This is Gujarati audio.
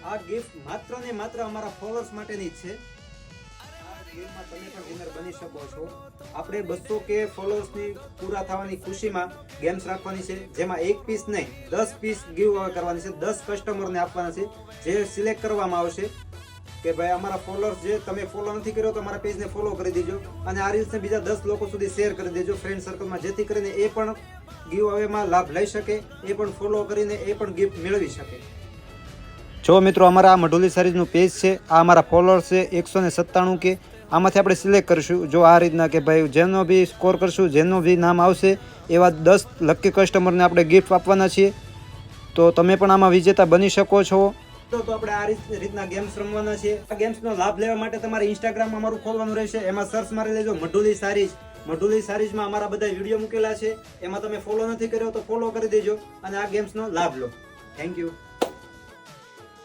આ ગિફ્ટ માત્ર ને માત્ર અમારા ફોલોઅર્સ માટેની જ છે. આ ગેમમાં તમે પણ વિનર બની શકો છો. આપણે 200 કે ફોલોઅર્સની પૂરા થવાની ખુશીમાં ગેમ્સ રાખવાની છે, જેમાં એક પીસ નહીં 10 પીસ ગીવ અવે કરવાની છે. 10 કસ્ટમરને આપવાના છે, જે સિલેક્ટ કરવામાં આવશે કે ભાઈ અમારા ફોલોઅર્સ જે તમે ફોલો નથી કર્યો તો અમારા પેજને ફોલો કરી દેજો અને આ રીલ્સને બીજા 10 લોકો સુધી શેર કરી દેજો ફ્રેન્ડ સર્કલમાં, જેથી કરીને એ પણ ગીવ અવેમાં લાભ લઈ શકે, એ પણ ફોલો કરીને એ પણ ગિફ્ટ મેળવી શકે. જો મિત્રો અમારા આ મઢુલી સારીઝનું પેજ છે, આ અમારા ફોલોઅર્સ છે 197 કે. આમાંથી આપણે સિલેક્ટ કરીશું જો આ રીતના કે ભાઈ જેનો બી સ્કોર કરશું, જેનું બી નામ આવશે એવા 10 લકી કસ્ટમરને આપણે ગિફ્ટ આપવાના છીએ. તો તમે પણ આમાં વિજેતા બની શકો છો. તો આપણે આ રીતના ગેમ્સ રમવાના છે. આ ગેમ્સનો લાભ લેવા માટે તમારે ઇન્સ્ટાગ્રામમાં અમારું ખોલવાનું રહેશે. એમાં સર્ચ મારી લેજો મઢુલી સારીઝ. મઢુલી સારીઝમાં અમારા બધા વિડીયો મૂકેલા છે, એમાં તમે ફોલો નથી કર્યો તો ફોલો કરી દેજો અને આ ગેમ્સનો લાભ લો. Thank you.